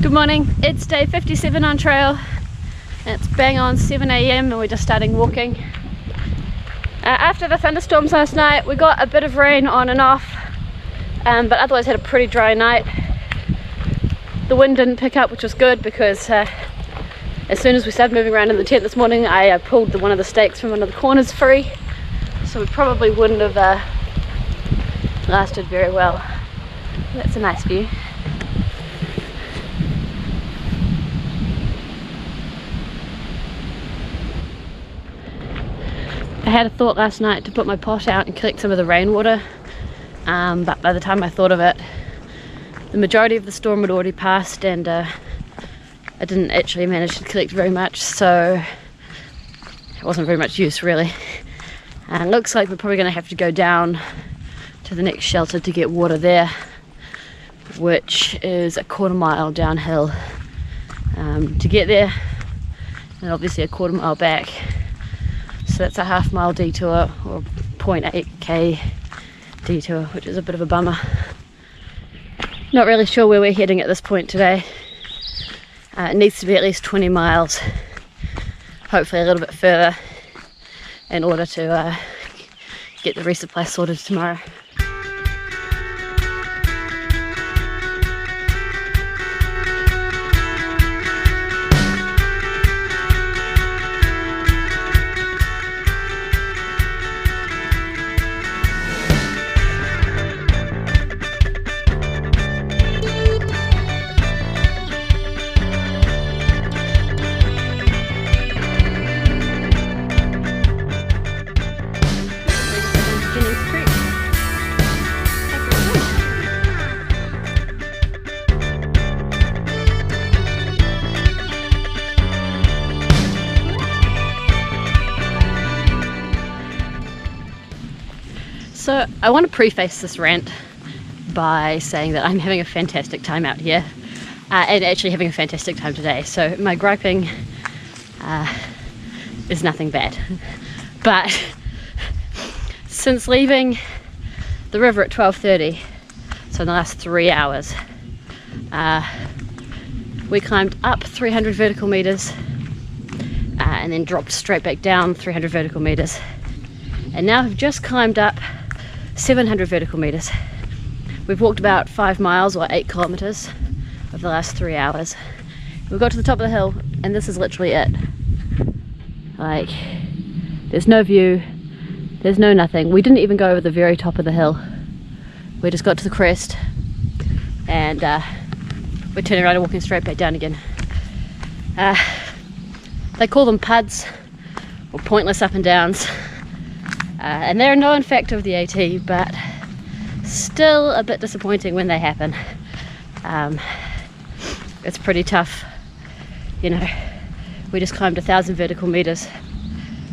Good morning, it's day 57 on trail. It's bang on 7 AM and we're just starting walking. After the thunderstorms last night, we got a bit of rain on and off, but otherwise had a pretty dry night. The wind didn't pick up, which was good because as soon as we started moving around in the tent this morning, I pulled one of the stakes from one of the corners free, so we probably wouldn't have lasted very well. That's a nice view. I had a thought last night to put my pot out and collect some of the rainwater, but by the time I thought of it, the majority of the storm had already passed and I didn't actually manage to collect very much, so it wasn't very much use really. And it looks like we're probably going to have to go down to the next shelter to get water there, which is a quarter mile downhill to get there, and obviously a quarter mile back. So that's a half-mile detour, or 0.8k detour, which is a bit of a bummer. Not really sure where we're heading at this point today. It needs to be at least 20 miles, hopefully a little bit further, in order to get the resupply sorted tomorrow. So I want to preface this rant by saying that I'm having a fantastic time out here, and actually having a fantastic time today. So my griping is nothing bad. But since leaving the river at 12:30, so in the last 3 hours, we climbed up 300 vertical meters and then dropped straight back down 300 vertical meters. And now I've just climbed up 700 vertical meters. We've walked about 5 miles or 8 kilometers over the last 3 hours. We got to the top of the hill and this is literally it. Like, there's no view, there's no nothing. We didn't even go over the very top of the hill. We just got to the crest and we're turning around and walking straight back down again. They call them PUDs, or pointless up and downs. And they're no effect of the AT, but still a bit disappointing when they happen. It's pretty tough, you know. We just climbed 1,000 vertical meters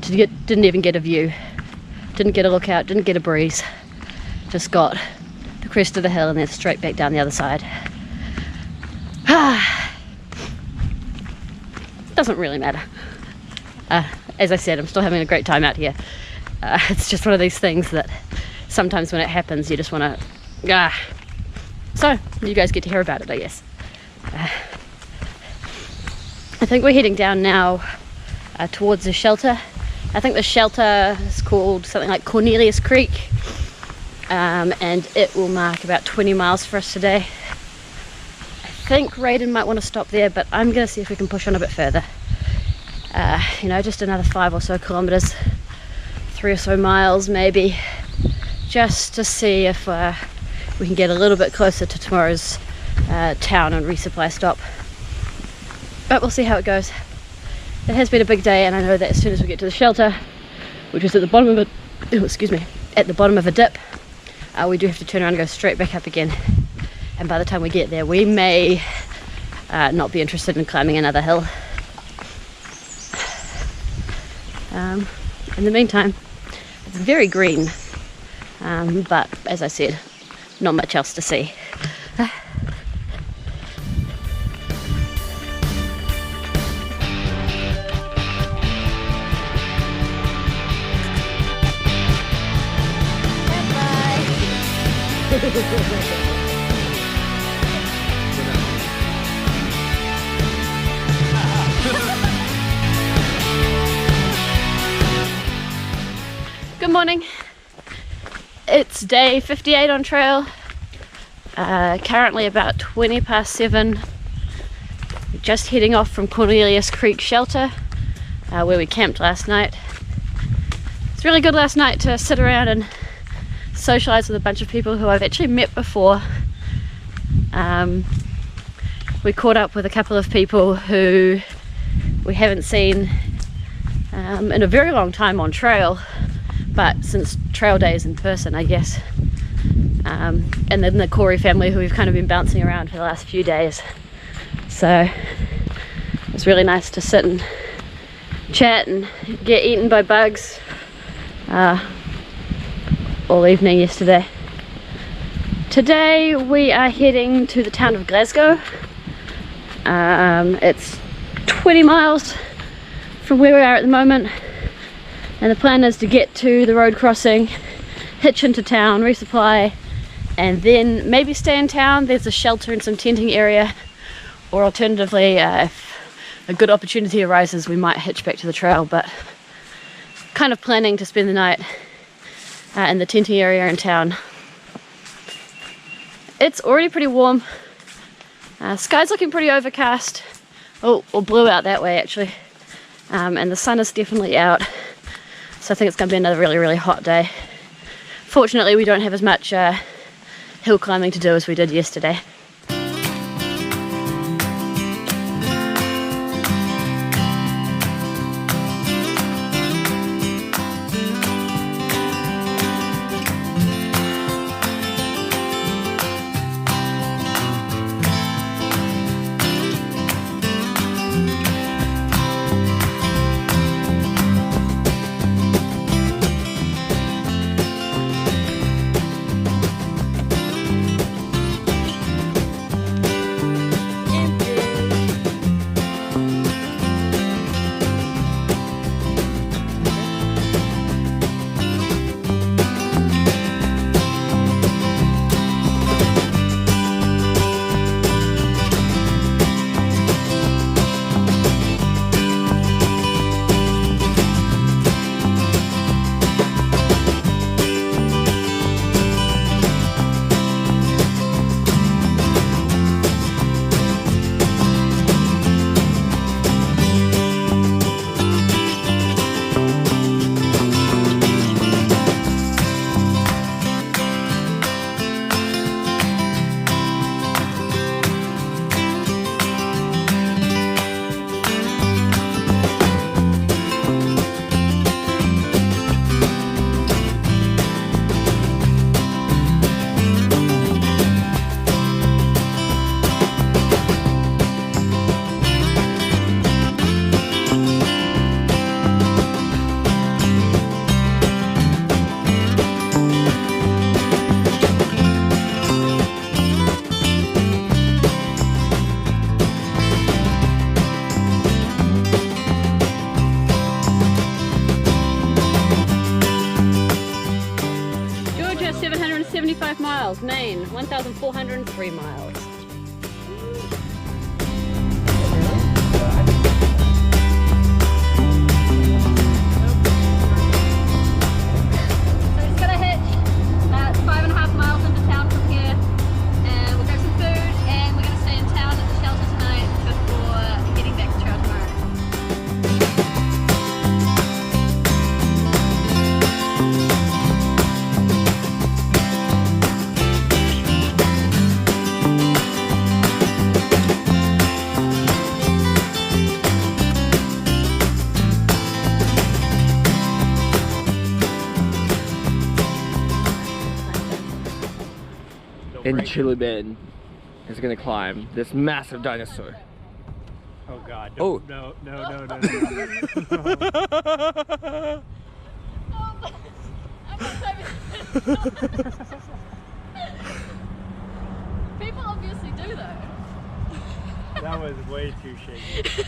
didn't even get a view, didn't get a lookout, didn't get a breeze, just got the crest of the hill and then straight back down the other side. Doesn't really matter. As I said, I'm still having a great time out here. It's just one of these things that sometimes when it happens you just want to so you guys get to hear about it, I guess. I think we're heading down now towards the shelter. I think the shelter is called something like Cornelius Creek, and it will mark about 20 miles for us today. I think Raiden might want to stop there, but I'm going to see if we can push on a bit further. You know, just another 5 or so kilometers, 3 or so miles maybe, just to see if we can get a little bit closer to tomorrow's town and resupply stop. But we'll see how it goes. It has been a big day, and I know that as soon as we get to the shelter, which is at the bottom of at the bottom of a dip, we do have to turn around and go straight back up again. And by the time we get there, we may not be interested in climbing another hill. In the meantime, it's very green, but as I said, not much else to see. morning. It's day 58 on trail. Currently about 20 past 7. Just heading off from Cornelius Creek Shelter, where we camped last night. It's really good last night to sit around and socialise with a bunch of people who I've actually met before. We caught up with a couple of people who we haven't seen in a very long time on trail, but since trail days in person, I guess. And then the Corey family, who we've kind of been bouncing around for the last few days. So it's really nice to sit and chat and get eaten by bugs all evening yesterday. Today we are heading to the town of Glasgow. It's 20 miles from where we are at the moment, and the plan is to get to the road crossing, hitch into town, resupply, and then maybe stay in town. There's a shelter and some tenting area, or alternatively, if a good opportunity arises, we might hitch back to the trail, but kind of planning to spend the night in the tenting area in town. It's already pretty warm. Sky's looking pretty overcast, or blue out that way actually, and the sun is definitely out, so I think it's going to be another really hot day. Fortunately, we don't have as much hill climbing to do as we did yesterday. Georgia, 775 miles. Maine, 1,403 miles. And Chili Ben is gonna climb this massive dinosaur. Oh God! Oh no! People obviously do though. That was way too shaky.